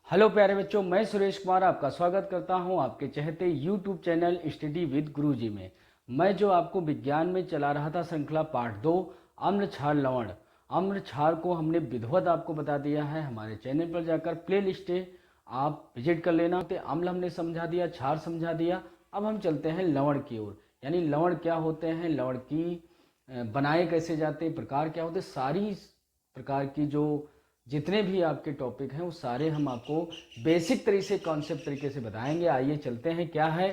Hello प्यारे बच्चों, मैं सुरेश कुमार आपका स्वागत करता हूं आपके चहते यूट्यूब चैनल स्टडी विद गुरुजी में। मैं जो आपको विज्ञान में चला रहा था श्रृंखला पार्ट 2 अम्ल क्षार लवण। अम्ल क्षार को हमने विधिवत आपको बता दिया है। हमारे चैनल पर जाकर प्ले लिस्ट है, आप विजिट कर लेना। तो अम्ल हमने समझा दिया, क्षार समझा दिया। अब हम चलते हैं लवण की ओर, यानी लवण क्या होते हैं, लवण की बनाए कैसे जाते हैं, प्रकार क्या होते हैं, सारी प्रकार की जो जितने भी आपके टॉपिक हैं वो सारे हम आपको बेसिक तरीके से कॉन्सेप्ट तरीके से बताएंगे। आइए चलते हैं, क्या है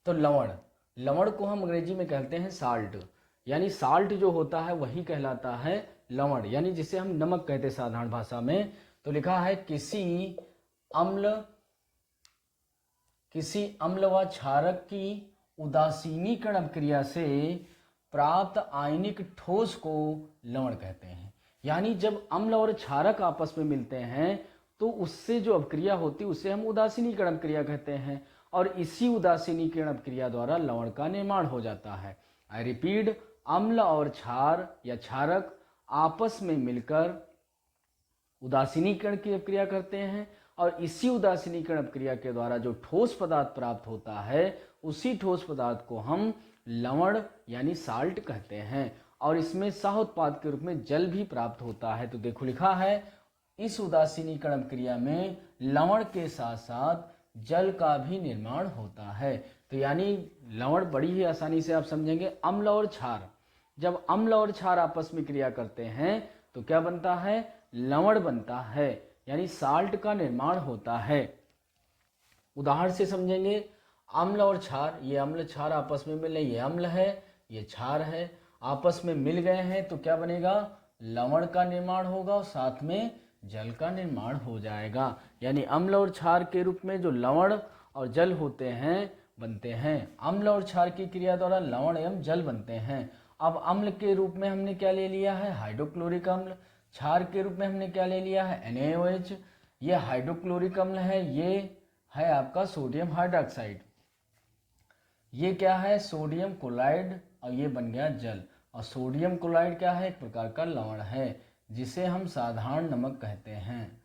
तो लवण। लवण को हम अंग्रेजी में कहते हैं साल्ट, यानी साल्ट जो होता है वही कहलाता है लवण, यानी जिसे हम नमक कहते हैं साधारण भाषा में। तो लिखा है किसी अम्ल व क्षारक की उदासीनीकरण क्रिया से प्राप्त आयनिक ठोस को लवण कहते हैं। यानी जब अम्ल और क्षारक आपस में मिलते हैं तो उससे जो अभिक्रिया होती है उसे हम उदासीनीकरण क्रिया कहते हैं, और इसी उदासीनीकरण क्रिया द्वारा लवण का निर्माण हो जाता है। आई रिपीट, अम्ल और क्षार या क्षारक आपस में मिलकर उदासीनीकरण की अभिक्रिया करते हैं, और इसी उदासीनीकरण अभिक्रिया के द्वारा जो ठोस पदार्थ प्राप्त होता है उसी ठोस पदार्थ को हम लवण यानी साल्ट कहते हैं, और इसमें सह उत्पाद के रूप में जल भी प्राप्त होता है। तो देखो लिखा है, इस उदासीनीकरण क्रिया में लवण के साथ साथ जल का भी निर्माण होता है। तो यानी लवण बड़ी ही आसानी से आप समझेंगे। अम्ल और क्षार, जब अम्ल और क्षार आपस में क्रिया करते हैं तो क्या बनता है, लवण बनता है, यानी साल्ट का निर्माण होता है। उदाहरण से समझेंगे, अम्ल और क्षार, ये अम्ल क्षार आपस में मिले, ये अम्ल है ये क्षार है, आपस में मिल गए हैं तो क्या बनेगा, लवण का निर्माण होगा और साथ में जल का निर्माण हो जाएगा। यानी अम्ल और क्षार के रूप में जो लवण और जल होते हैं बनते हैं। अम्ल और क्षार की क्रिया द्वारा लवण एवं जल बनते हैं। अब अम्ल के रूप में हमने क्या ले लिया है, हाइड्रोक्लोरिक अम्ल। क्षार के रूप में हमने क्या ले लिया है, NaOH। ये हाइड्रोक्लोरिक अम्ल है, ये है आपका सोडियम हाइड्रोक्साइड। ये क्या है, सोडियम क्लोराइड, और ये बन गया जल। और सोडियम क्लोराइड क्या है, एक प्रकार का लवण है जिसे हम साधारण नमक कहते हैं।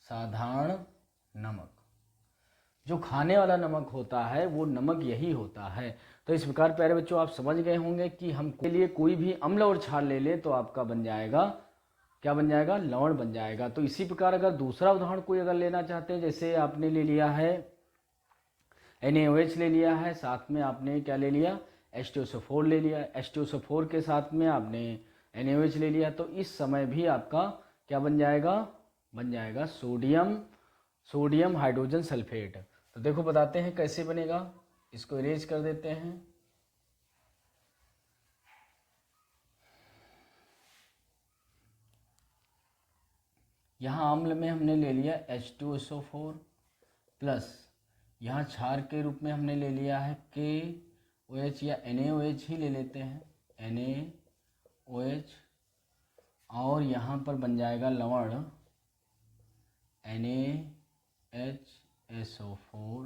साधारण नमक, जो खाने वाला नमक होता है वो नमक यही होता है। तो इस प्रकार प्यारे बच्चों आप समझ गए होंगे कि हम के लिए कोई भी अम्ल और क्षार ले ले तो आपका बन जाएगा, क्या बन जाएगा, लवण बन जाएगा। तो इसी प्रकार अगर दूसरा उदाहरण कोई अगर लेना चाहते हैं, जैसे आपने ले लिया है NaOH ले लिया है, साथ में आपने क्या ले लिया, H2SO4 ले लिया, H2SO4 के साथ में आपने NaOH ले लिया, तो इस समय भी आपका क्या बन जाएगा, बन जाएगा सोडियम हाइड्रोजन सल्फेट। तो देखो बताते हैं कैसे बनेगा, इसको इरेज कर देते हैं। यहाँ अम्ल में हमने ले लिया H2SO4 प्लस, यहाँ क्षार के रूप में हमने ले लिया है KOH या NaOH ही ले लेते हैं, NaOH, और यहाँ पर बन जाएगा लवण NaHSO4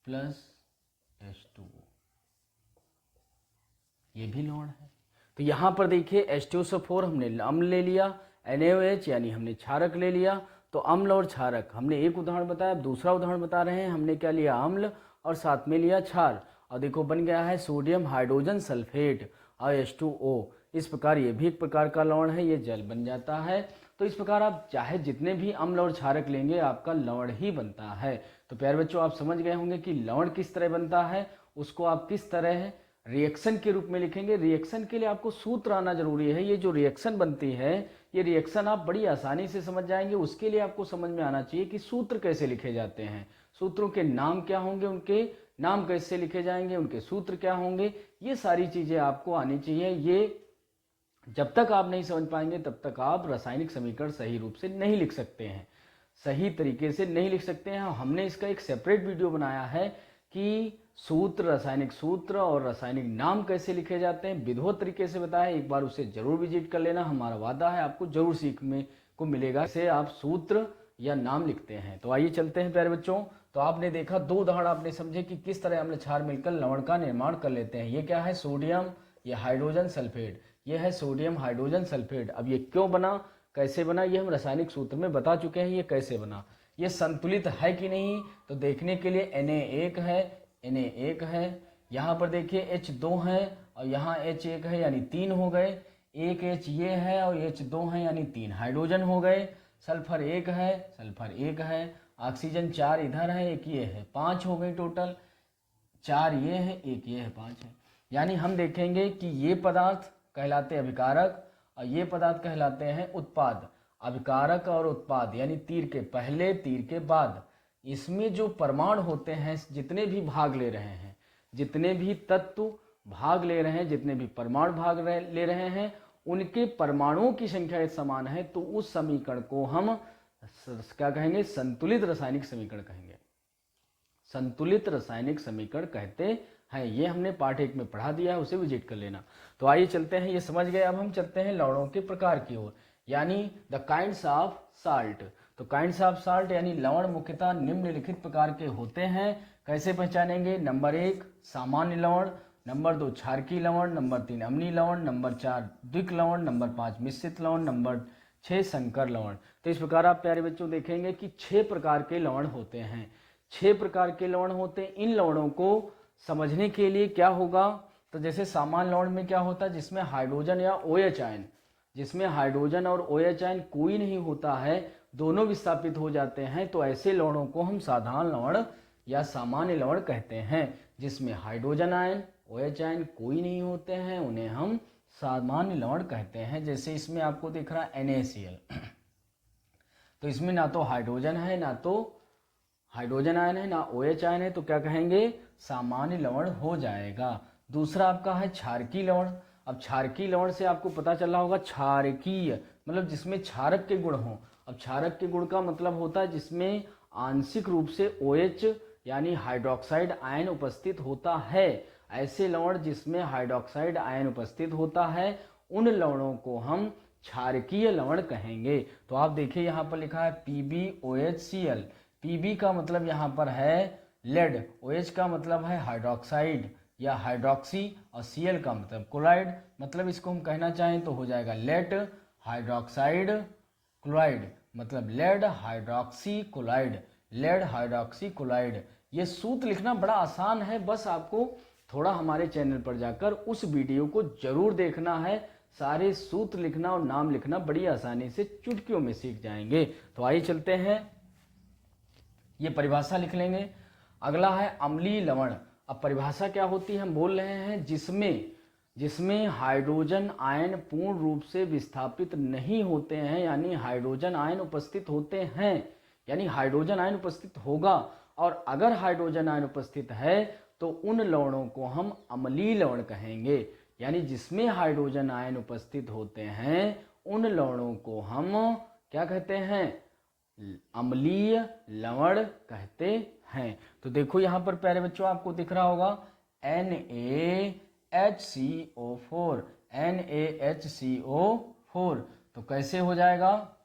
प्लस H2O, ये भी लवण है। तो यहाँ पर देखिए H2SO4 हमने अम्ल ले लिया, NaOH यानी हमने क्षारक ले लिया। तो अम्ल और क्षारक हमने एक उदाहरण बताया, दूसरा उदाहरण बता रहे हैं, हमने क्या लिया, अम्ल और साथ में लिया क्षार, और देखो बन गया है सोडियम हाइड्रोजन सल्फेट और H2O। इस प्रकार ये भी एक प्रकार का लवण है, ये जल बन जाता है। तो इस प्रकार आप चाहे जितने भी अम्ल और क्षारक लेंगे आपका लवण ही बनता है। तो प्यारे बच्चों आप समझ गए होंगे कि लवण किस तरह बनता है, उसको आप किस तरह रिएक्शन के रूप में लिखेंगे। रिएक्शन के लिए आपको सूत्र आना जरूरी है। ये जो रिएक्शन बनती है ये रिएक्शन आप बड़ी आसानी से समझ जाएंगे। उसके लिए आपको समझ में आना चाहिए कि सूत्र कैसे लिखे जाते हैं, सूत्रों के नाम क्या होंगे, उनके नाम कैसे लिखे जाएंगे, उनके सूत्र क्या होंगे, ये सारी चीजें आपको आनी चाहिए। ये जब तक आप नहीं समझ पाएंगे तब तक आप रासायनिक समीकरण सही रूप से नहीं लिख सकते हैं, सही तरीके से नहीं लिख सकते हैं। हमने इसका एक सेपरेट वीडियो बनाया है कि सूत्र, रासायनिक सूत्र और रासायनिक नाम कैसे लिखे जाते हैं, विधिवत तरीके से बताया है। एक बार उसे जरूर विजिट कर लेना, हमारा वादा है आपको जरूर सीखने को मिलेगा से आप सूत्र या नाम लिखते हैं। तो आइए चलते हैं प्यारे बच्चों। तो आपने देखा, दो उदाहरण आपने समझे कि किस तरह अम्ल क्षार मिलकर लवण का निर्माण कर लेते हैं। ये क्या है, सोडियम या हाइड्रोजन सल्फेट, ये है सोडियम हाइड्रोजन सल्फेट। अब ये क्यों बना, कैसे बना ये हम रासायनिक सूत्र में बता चुके हैं। ये कैसे बना, ये संतुलित है कि नहीं तो देखने के लिए Na1 है, Na1 है, यहाँ पर देखिए H2 है और यहाँ H1 है यानी 3 हो गए, एक H ये है और H2 है यानी 3 हाइड्रोजन हो गए। सल्फर 1 है, सल्फर 1 है, ऑक्सीजन 4 इधर है, एक ये है, 5 हो गई टोटल, 4 ये है, एक ये है, 5 है। यानी हम देखेंगे कि ये पदार्थ कहलाते अभिकारक और ये पदार्थ कहलाते हैं उत्पाद। अभिकारक और उत्पाद यानी तीर के पहले तीर के बाद, इसमें जो परमाणु होते हैं, जितने भी भाग ले रहे हैं, जितने भी तत्व भाग ले रहे हैं, जितने भी परमाणु ले रहे हैं, उनके परमाणुओं की संख्या समान है, तो उस समीकरण को हम क्या कहेंगे, संतुलित रासायनिक समीकरण कहेंगे। संतुलित रासायनिक समीकरण कहते हैं। ये हमने पार्ट 1 में पढ़ा दिया है, उसे विजिट कर लेना। तो आइए चलते हैं, ये समझ गए। अब हम चलते हैं लवणों के प्रकार की ओर, यानी द काइंड्स ऑफ साल्ट। तो काइंड्स ऑफ साल्ट यानी लवण मुख्यतः निम्नलिखित प्रकार के होते हैं। कैसे पहचानेंगे? नंबर 1 सामान्य लवण, नंबर 2 क्षारकीय लवण, नंबर 3 अम्लीय लवण, नंबर 4 द्विक लवण, नंबर 5 मिश्रित लवण, नंबर 6 संकर लवण। तो इस प्रकार आप प्यारे बच्चों देखेंगे कि 6 प्रकार के लवण होते हैं। 6 प्रकार के लवण होते हैं। इन लवणों को समझने के लिए क्या होगा, तो जैसे सामान्य लवण में क्या होता है, जिसमें हाइड्रोजन या OH आयन, जिसमें हाइड्रोजन और OH आयन कोई नहीं होता है, दोनों विस्थापित हो जाते हैं, तो ऐसे लवणों को हम साधारण लवण या सामान्य लवण कहते हैं। जिसमें हाइड्रोजन आयन OH आयन कोई नहीं होते हैं, उन्हें हम सामान्य लवण कहते हैं। जैसे इसमें आपको दिख रहा है NaCl, तो इसमें ना तो हाइड्रोजन है, ना तो हाइड्रोजन आयन है, ना OH आयन है, तो क्या कहेंगे, सामान्य लवण हो जाएगा। दूसरा आपका है क्षारकीय लवण। अब क्षारकीय लवण से आपको पता चला होगा, क्षारकीय मतलब जिसमें क्षारक के गुण हो। अब क्षारक के गुण का मतलब होता है जिसमें आंशिक रूप से OH यानी हाइड्रोक्साइड आयन उपस्थित होता है। ऐसे लवण जिसमें हाइड्रोक्साइड आयन उपस्थित होता है, उन लवणों को हम क्षारकीय लवण कहेंगे। तो आप देखिए यहाँ पर लिखा है PbOHCl। Pb का मतलब यहाँ पर है लेड, OH का मतलब है हाइड्रोक्साइड या हाइड्रोक्सी, और Cl का मतलब क्लोराइड। मतलब इसको हम कहना चाहें तो हो जाएगा लेड हाइड्रोक्साइड क्लोराइड, मतलब lead hydroxy chloride, lead hydroxy chloride. ये सूत्र लिखना बड़ा आसान है, बस आपको थोड़ा हमारे चैनल पर जाकर उस वीडियो को जरूर देखना है। सारे सूत्र लिखना और नाम लिखना बड़ी आसानी से चुटकियों में सीख जाएंगे। तो आइए चलते हैं, ये परिभाषा लिख लेंगे। अगला है अम्लीय लवण। अब परिभाषा क्या होती है, हम बोल रहे हैं जिसमें हाइड्रोजन आयन पूर्ण रूप से विस्थापित नहीं होते हैं, यानी हाइड्रोजन आयन उपस्थित होते हैं, यानी हाइड्रोजन आयन उपस्थित होगा, और अगर हाइड्रोजन आयन उपस्थित है तो उन लवणों को हम अम्लीय लवण कहेंगे। यानी जिसमें हाइड्रोजन आयन उपस्थित होते हैं, उन लवणों को हम क्या कहते हैं, अम्लीय लवण कहते हैं। तो देखो यहाँ पर प्यारे बच्चों आपको दिख रहा होगा NaHCO4, NaHCO4। तो कैसे हो जाएगा,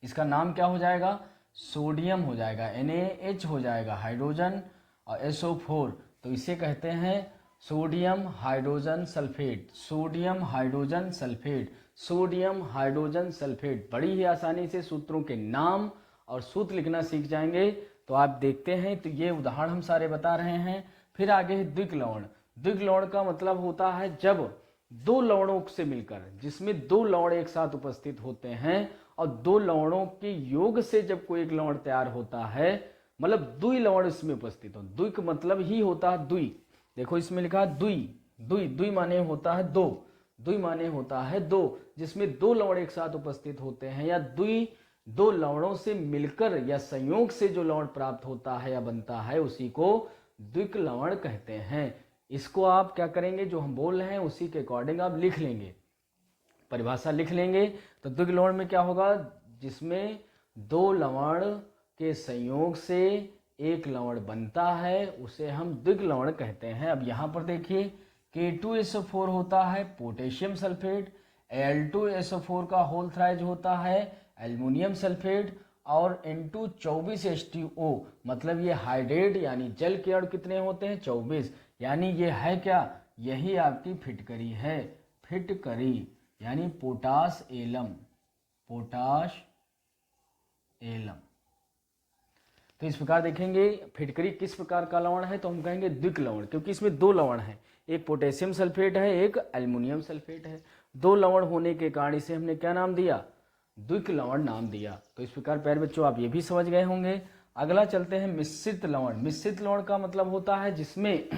इसका नाम क्या हो जाएगा, सोडियम हो जाएगा, NaH हो जाएगा हाइड्रोजन और SO4, तो इसे कहते हैं sodium hydrogen sulphate, sodium hydrogen sulphate, sodium hydrogen sulphate. बड़ी ही आसानी से सूत्रों के नाम और सूत्र लिखना सीख जाएंगे। तो आप देखते हैं, तो ये उदाहरण हम सारे बता रहे हैं। फिर आगे है द्विक लवण। द्विक लवण का मतलब होता है जब दो लवणों से मिलकर, जिसमें दो लवण एक साथ उपस्थित होते हैं और दो लवणों के योग से जब कोई एक लवण तैयार होता है, मतलब द्वि लवण इसमें उपस्थित हो। द्विक मतलब ही होता है द्वि। देखो इसमें लिखा है द्वि, द्वि द्वि माने होता है दो, द्वि माने होता है दो, जिसमें दो लवण एक साथ उपस्थित होते हैं, या द्वि दो लवणों से मिलकर या संयोग से जो लवण प्राप्त होता है या बनता है, उसी को द्विक लवण कहते हैं। इसको आप क्या करेंगे, जो हम बोल रहे हैं उसी के अकॉर्डिंग आप लिख लेंगे, परिभाषा लिख लेंगे। तो द्विक लवण में क्या होगा, जिसमें दो लवण के संयोग से एक लवण बनता है, उसे हम द्विक लवण कहते हैं। अब यहाँ पर देखिए K2SO4 होता है पोटेशियम सल्फेट, Al2SO4 का होल थ्राइज होता है एल्युमिनियम सल्फेट, और N224H2O मतलब ये हाइड्रेट यानी जल के अणु कितने होते हैं, 24। यानी ये है क्या, यही आपकी फिटकरी है, फिटकरी यानी पोटास एलम, पोटाश एलम। तो इस प्रकार देखेंगे फिटकरी किस प्रकार का लवण है, तो हम कहेंगे द्विक लवण, क्योंकि इसमें दो लवण है, एक पोटेशियम सल्फेट है, एक एल्युमिनियम सल्फेट है। दो लवण होने के कारण इसे हमने क्या नाम दिया, द्विक लवण नाम दिया। तो इस प्रकार प्यारे बच्चों आप ये भी समझ गए होंगे। अगला चलते हैं मिश्रित लवण। मिश्रित लवण का मतलब होता है जिसमें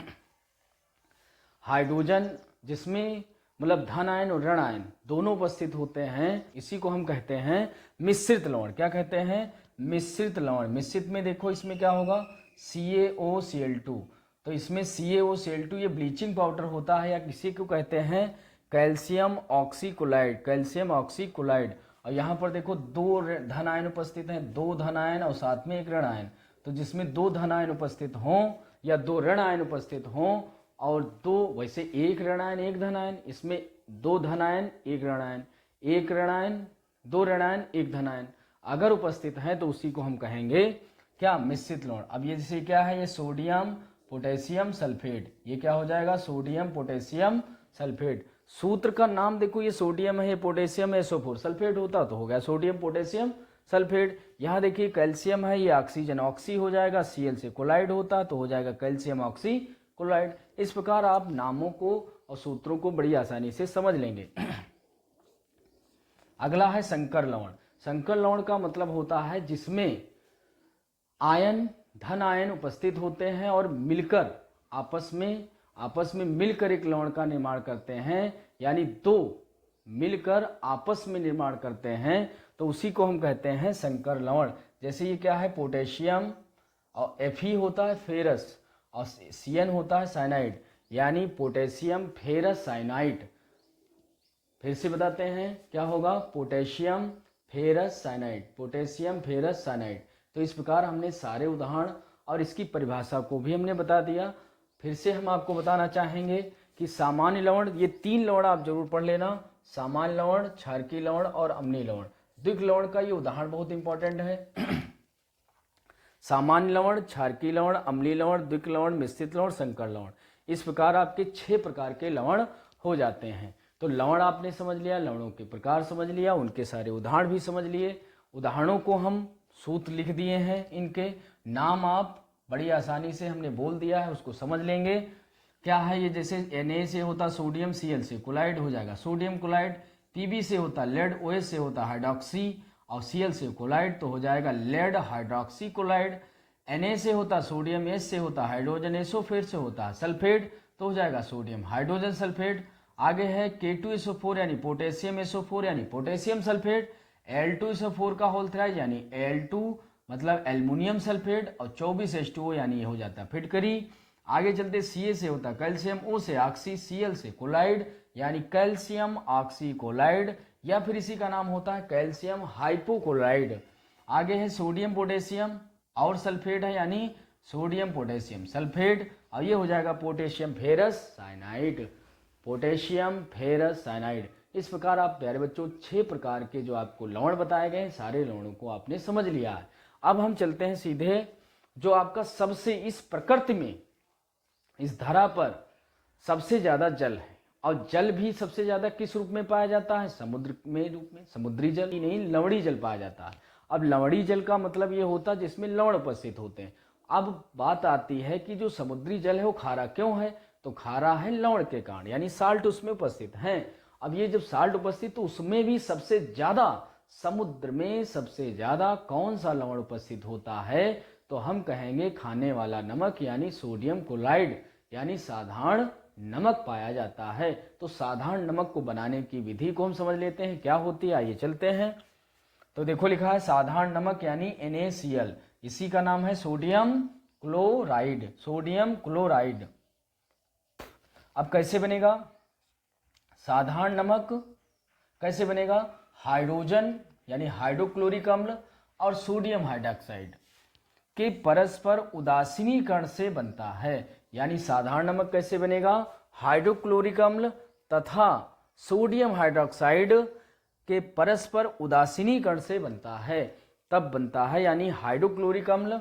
हाइड्रोजन, जिसमें मतलब धन आयन और ऋण आयन दोनों उपस्थित होते हैं, इसी को हम कहते हैं मिश्रित लवण। क्या कहते हैं, मिश्रित लवण। मिश्रित में देखो इसमें क्या होगा, CaOCl2। तो इसमें CaOCl2 ये ब्लीचिंग पाउडर होता है, या किसी को कहते हैं कैल्शियम ऑक्सीक्लोराइड, कैल्शियम ऑक्सीक्लोराइड। और यहाँ पर देखो दो धन आयन उपस्थित हैं, दो धन आयन और साथ में एक ऋण आयन। तो जिसमें दो धन आयन उपस्थित हों या दो ऋण आयन उपस्थित हों और दो, वैसे एक ऋण आयन एक धन आयन, इसमें दो धन आयन एक ऋण आयन, एक ऋण आयन दो ऋण आयन एक धन आयन अगर उपस्थित है तो उसी को हम कहेंगे क्या, मिश्रित लवण। अब ये जैसे क्या है, ये सोडियम पोटेशियम सल्फेट, ये क्या हो जाएगा, सोडियम पोटेशियम सल्फेट। सूत्र का नाम देखो, ये सोडियम है, पोटेशियम है, SO4 सल्फेट होता तो हो गया सोडियम पोटेशियम सल्फेट। यहाँ देखिए कैल्शियम है, ये ऑक्सीजन ऑक्सी हो जाएगा, Cl से कोलाइड होता तो हो जाएगा कैल्शियम ऑक्सी क्लोराइड। इस प्रकार आप नामों को और सूत्रों को बड़ी आसानी से समझ लेंगे। अगला है संकर लवण। संकर लवण का मतलब होता है जिसमें आयन धन आयन उपस्थित होते हैं और मिलकर आपस में मिलकर एक लवण का निर्माण करते हैं, यानी दो मिलकर आपस में निर्माण करते हैं, तो उसी को हम कहते हैं संकर लवण। जैसे ये क्या है, पोटेशियम और Fe होता है फेरस और Cn होता है साइनाइड, यानी पोटेशियम फेरस साइनाइड। फिर से बताते हैं क्या होगा, potassium ferrous cyanide, potassium ferrous cyanide. तो इस प्रकार हमने सारे उदाहरण और इसकी परिभाषा को भी हमने बता दिया। फिर से हम आपको बताना चाहेंगे कि सामान्य लवण, ये तीन लवण आप जरूर पढ़ लेना, सामान्य लवण, क्षारकीय लवण और अम्लीय लवण। द्विक लवण का ये उदाहरण बहुत इंपॉर्टेंट है। सामान्य लवण, क्षारकीय लवण, अम्लीय लवण, द्विक लवण, मिश्रित लवण, संकर लवण। इस प्रकार आपके 6 प्रकार के लवण हो जाते हैं। तो लवण आपने समझ लिया, लवणों के प्रकार समझ लिया, उनके सारे उदाहरण भी समझ लिए। उदाहरणों को हम सूत्र लिख दिए हैं, इनके नाम आप बड़ी आसानी से हमने बोल दिया है, उसको समझ लेंगे। क्या है ये, जैसे Na से होता सोडियम, Cl से क्लोराइड हो जाएगा सोडियम क्लोराइड, Pb से होता लेड, OH से होता हाइड्रोक्सी और Cl से क्लोराइड तो हो जाएगा लेड हाइड्रोक्सी क्लोराइड। Na से होता सोडियम, H से होता हाइड्रोजन, SO फिर से होता सल्फेट तो हो जाएगा सोडियम हाइड्रोजन सल्फेट। आगे है K2SO4 यानी पोटेशियम SO4 यानी पोटेशियम सल्फेट, Al2SO4 का होल थ्राइड यानी Al2 मतलब एल्युमिनियम सल्फेट और 24H2O यानी ये हो जाता है फिटकरी। आगे चलते Ca से होता कैल्शियम, O से ऑक्सी, Cl से कोलाइड यानी कैल्शियम ऑक्सी कोलाइड, या फिर इसी का नाम होता है कैल्शियम हाइपोक्लोराइड। आगे है सोडियम पोटेशियम और सल्फेट है यानी सोडियम पोटेशियम सल्फेट, और ये हो जाएगा potassium ferrous cyanide, potassium ferrous cyanide. इस प्रकार आप प्यारे बच्चों 6 प्रकार के जो आपको लवण बताए गए, सारे लवणों को आपने समझ लिया है। अब हम चलते हैं सीधे जो आपका सबसे इस प्रकृति में, इस धरा पर सबसे ज्यादा जल है, और जल भी सबसे ज्यादा किस रूप में पाया जाता है, समुद्र में रूप में, समुद्री जल ही नहीं लवणीय जल पाया जाता है। अब लवणीय जल का मतलब ये होता है जिसमें लवण उपस्थित होते हैं। अब बात आती है कि जो समुद्री जल है वो खारा क्यों है, तो खारा है लवण के कारण, यानी साल्ट उसमें उपस्थित है। अब ये जब साल्ट उपस्थित, तो उसमें भी सबसे ज्यादा, समुद्र में सबसे ज्यादा कौन सा लवण उपस्थित होता है, तो हम कहेंगे खाने वाला नमक यानी सोडियम क्लोराइड, यानी साधारण नमक पाया जाता है। तो साधारण नमक को बनाने की विधि को हम समझ लेते हैं क्या होती है, आइए चलते हैं। तो देखो लिखा है साधारण नमक यानी NaCl, इसी का नाम है सोडियम क्लोराइड, सोडियम क्लोराइड। अब कैसे बनेगा साधारण नमक, कैसे बनेगा, हाइड्रोजन यानी हाइड्रोक्लोरिक अम्ल और सोडियम हाइड्रोक्साइड के परस्पर उदासीनीकरण से बनता है। यानी साधारण नमक कैसे बनेगा, हाइड्रोक्लोरिक अम्ल तथा सोडियम हाइड्रोक्साइड के परस्पर उदासीनीकरण से बनता है, तब बनता है। यानी हाइड्रोक्लोरिक अम्ल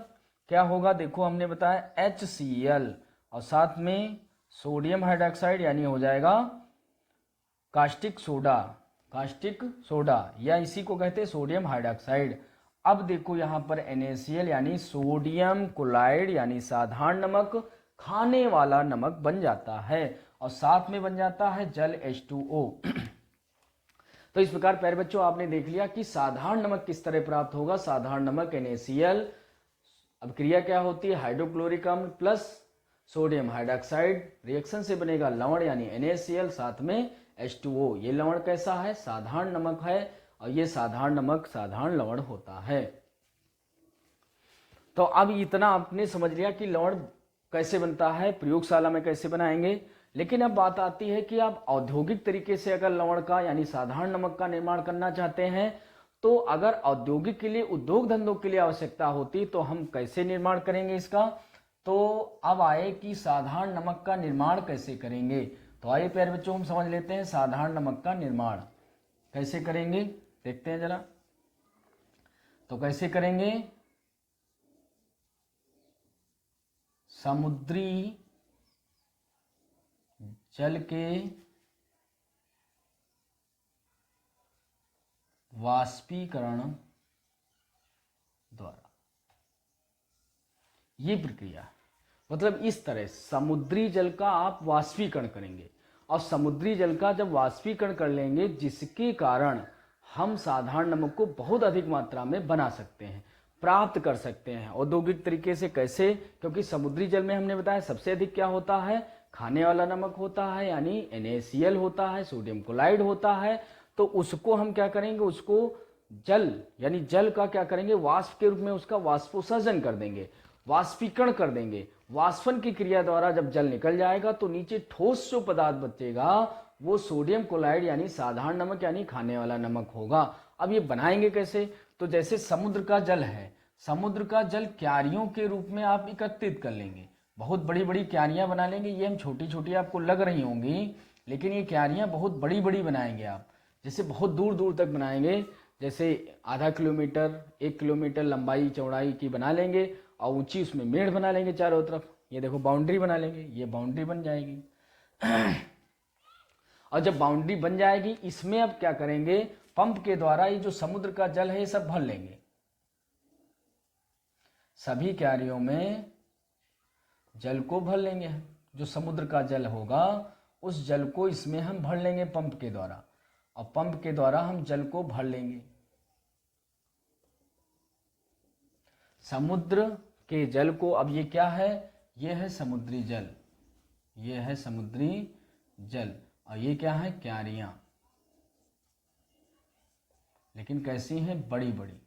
क्या होगा, देखो हमने बताया HCl और साथ में सोडियम हाइड्रोक्साइड यानी हो जाएगा कास्टिक सोडा, कास्टिक सोडा, या इसी को कहते हैं सोडियम हाइड्रोक्साइड। अब देखो यहाँ पर NaCl यानी सोडियम क्लोराइड यानी साधारण नमक, खाने वाला नमक बन जाता है, और साथ में बन जाता है जल H2O। तो इस प्रकार प्यारे बच्चों आपने देख लिया कि साधारण नमक किस तरह प्राप्त होगा। साधारण नमक NaCl, अब क्रिया क्या होती है, हाइड्रोक्लोरिक अम्ल प्लस सोडियम हाइड्रोक्साइड, रिएक्शन से बनेगा लवण यानी NaCl, साथ में H2O। ये लवण कैसा है, साधारण नमक है, और ये साधारण नमक साधारण लवण होता है। तो अब इतना आपने समझ लिया कि लवण कैसे बनता है, प्रयोगशाला में कैसे बनाएंगे। लेकिन अब बात आती है कि आप औद्योगिक तरीके से अगर लवण का यानी साधारण नमक का निर्माण करना चाहते हैं, तो अगर औद्योगिक के लिए, उद्योग धंधों के लिए आवश्यकता होती तो हम कैसे निर्माण करेंगे इसका। तो अब आए कि साधारण नमक का निर्माण कैसे करेंगे। तो आइए प्यारे बच्चों हम समझ लेते हैं साधारण नमक का निर्माण कैसे करेंगे, देखते हैं जरा। तो कैसे करेंगे, समुद्री जल के वाष्पीकरण द्वारा, ये प्रक्रिया, मतलब इस तरह समुद्री जल का आप वाष्पीकरण करेंगे, और समुद्री जल का जब वाष्पीकरण कर लेंगे, जिसके कारण हम साधारण नमक को बहुत अधिक मात्रा में बना सकते हैं, प्राप्त कर सकते हैं औद्योगिक तरीके से। कैसे, क्योंकि समुद्री जल में हमने बताया सबसे अधिक क्या होता है, खाने वाला नमक होता है यानी NaCl होता है, सोडियम क्लोराइड होता है। तो उसको हम क्या करेंगे, उसको जल यानी जल का क्या करेंगे, वाष्प के रूप में उसका वाष्पोत्सर्जन कर देंगे, वाष्पीकरण कर देंगे। वाष्पन की क्रिया द्वारा जब जल निकल जाएगा तो नीचे ठोस जो पदार्थ बचेगा वो सोडियम क्लोराइड यानी साधारण नमक यानी खाने वाला नमक होगा। अब ये बनाएंगे कैसे, तो जैसे समुद्र का जल है, समुद्र का जल क्यारियों के रूप में आप एकत्रित कर लेंगे, बहुत बड़ी बड़ी क्यारियां बना लेंगे। ये हम छोटी छोटी आपको लग रही होंगी, लेकिन ये क्यारियां बहुत बड़ी बड़ी बनाएंगे आप, जैसे बहुत दूर दूर तक बनाएंगे, जैसे आधा किलोमीटर 1 किलोमीटर लंबाई चौड़ाई की बना लेंगे, और ऊंची उसमें मेढ़ बना लेंगे चारों तरफ। ये देखो बाउंड्री बना लेंगे, ये बाउंड्री बन जाएगी। और जब बाउंड्री बन जाएगी, इसमें अब क्या करेंगे, पंप के द्वारा ये जो समुद्र का जल है ये सब भर लेंगे, सभी क्यारियों में जल को भर लेंगे। जो समुद्र का जल होगा उस जल को इसमें हम भर लेंगे पंप के द्वारा, और पंप के द्वारा हम जल को भर लेंगे। समुद्र के जल को, अब ये क्या है, ये है समुद्री जल, ये है समुद्री जल, और ये क्या है, क्यारियां, लेकिन कैसी हैं, बड़ी बड़ी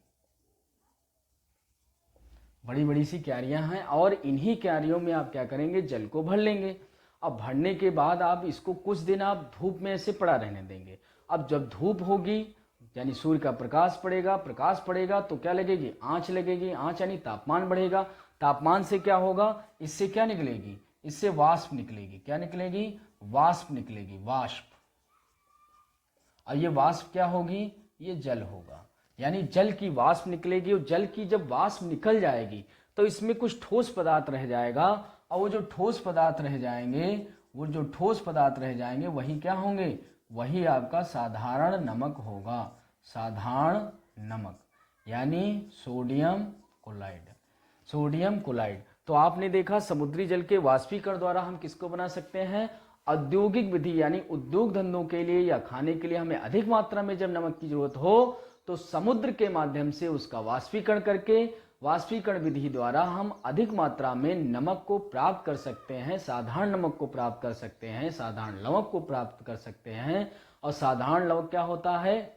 बड़ी बड़ी सी क्यारियां हैं, और इन्हीं क्यारियों में आप क्या करेंगे, जल को भर लेंगे। अब भरने के बाद आप इसको कुछ दिन आप धूप में ऐसे पड़ा रहने देंगे। अब जब धूप होगी यानी सूर्य का प्रकाश पड़ेगा तो क्या लगेगी, आंच लगेगी, आंच यानी तापमान बढ़ेगा। तापमान से क्या होगा, इससे क्या निकलेगी, इससे वाष्प निकलेगी। क्या निकलेगी, वाष्प निकलेगी, वाष्प। और ये वाष्प क्या होगी, ये जल होगा, यानी जल की वाष्प निकलेगी। और जल की जब वाष्प निकल जाएगी तो इसमें कुछ ठोस पदार्थ रह जाएगा, और वो जो ठोस पदार्थ रह जाएंगे वही क्या होंगे, वही आपका साधारण नमक होगा। साधारण नमक यानी सोडियम क्लोराइड, सोडियम क्लोराइड। तो आपने देखा समुद्री जल के वाष्पीकरण द्वारा हम किसको बना सकते हैं, औद्योगिक विधि यानी उद्योग धंधों के लिए या खाने के लिए हमें अधिक मात्रा में जब नमक की जरूरत हो तो समुद्र के माध्यम से उसका वाष्पीकरण करके, वाष्पीकरण विधि द्वारा हम अधिक मात्रा में नमक को प्राप्त कर सकते हैं, साधारण नमक को प्राप्त कर सकते हैं, साधारण लवण को प्राप्त कर सकते हैं। और साधारण लवण क्या होता है,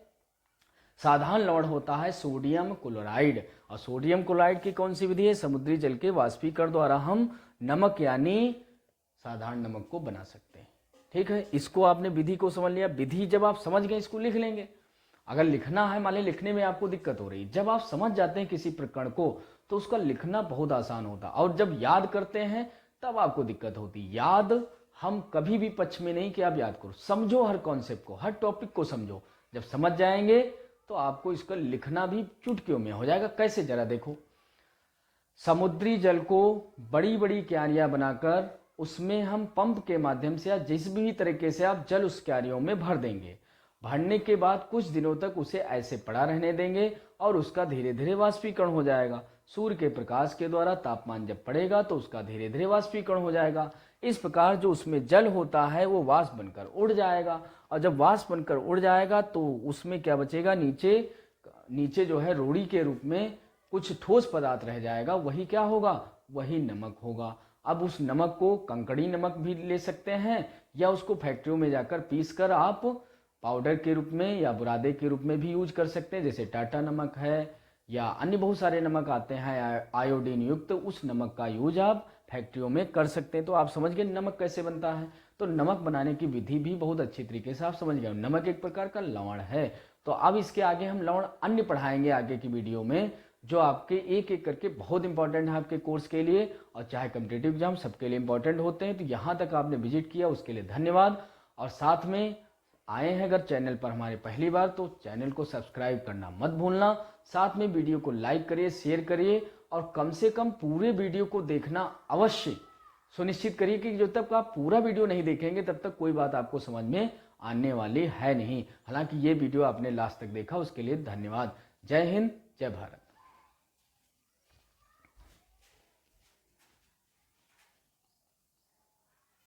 साधारण लवण होता है सोडियम क्लोराइड। और सोडियम क्लोराइड की कौन सी विधि है, समुद्री जल के वाष्पीकरण द्वारा हम नमक यानी साधारण नमक को बना सकते हैं। ठीक है, इसको आपने विधि को समझ लिया। विधि जब आप समझ गए इसको लिख लेंगे। अगर लिखना है, मान ली लिखने में आपको दिक्कत हो रही, जब आप समझ जाते हैं किसी प्रकरण को तो उसका लिखना बहुत आसान होता, और जब याद करते हैं तब आपको दिक्कत होती। याद हम कभी भी पक्ष में नहीं कि आप याद करो, समझो हर कॉन्सेप्ट को, हर टॉपिक को समझो। जब समझ जाएंगे तो आपको इसका लिखना भी चुटकियों में हो जाएगा। कैसे, जरा देखो, समुद्री जल को बड़ी बड़ी क्यारियां बनाकर उसमें हम पंप के माध्यम से या जिस भी तरीके से आप जल उस क्यारियों में भर देंगे, भरने के बाद कुछ दिनों तक उसे ऐसे पड़ा रहने देंगे और उसका धीरे धीरे वाष्पीकरण हो जाएगा। सूर्य के प्रकाश के द्वारा तापमान जब बढ़ेगा तो उसका धीरे धीरे वाष्पीकरण हो जाएगा। इस प्रकार जो उसमें जल होता है वो वाष्प बनकर उड़ जाएगा, और जब वाष्प बनकर उड़ जाएगा तो उसमें क्या बचेगा, नीचे नीचे जो है रोड़ी के रूप में कुछ ठोस पदार्थ रह जाएगा। वही क्या होगा, वही नमक होगा। अब उस नमक को कंकड़ी नमक भी ले सकते हैं, या उसको फैक्ट्रियों में जाकर पीस कर आप पाउडर के रूप में या बुरादे के रूप में भी यूज कर सकते हैं। जैसे टाटा नमक है या अन्य बहुत सारे नमक आते हैं आयोडीन युक्त, उस नमक का यूज आप फैक्ट्रियों में कर सकते हैं। तो आप समझ गए नमक कैसे बनता है। तो नमक बनाने की विधि भी बहुत अच्छी तरीके से आप समझ गए। नमक एक प्रकार का लवण है। तो अब इसके आगे हम लवण अन्य पढ़ाएंगे आगे की वीडियो में, जो आपके एक एक करके बहुत इंपॉर्टेंट है आपके कोर्स के लिए, और चाहे कॉम्पिटिटिव एग्जाम सबके लिए इंपॉर्टेंट होते हैं। तो यहाँ तक आपने विजिट किया उसके लिए धन्यवाद। और साथ में आए हैं अगर चैनल पर हमारे पहली बार, तो चैनल को सब्सक्राइब करना मत भूलना। साथ में वीडियो को लाइक करिए, शेयर करिए, और कम से कम पूरे वीडियो को देखना अवश्य सुनिश्चित करिए, कि जब तक आप पूरा वीडियो नहीं देखेंगे तब तक कोई बात आपको समझ में आने वाली है नहीं। हालांकि ये वीडियो आपने लास्ट तक देखा उसके लिए धन्यवाद। जय हिंद, जय भारत।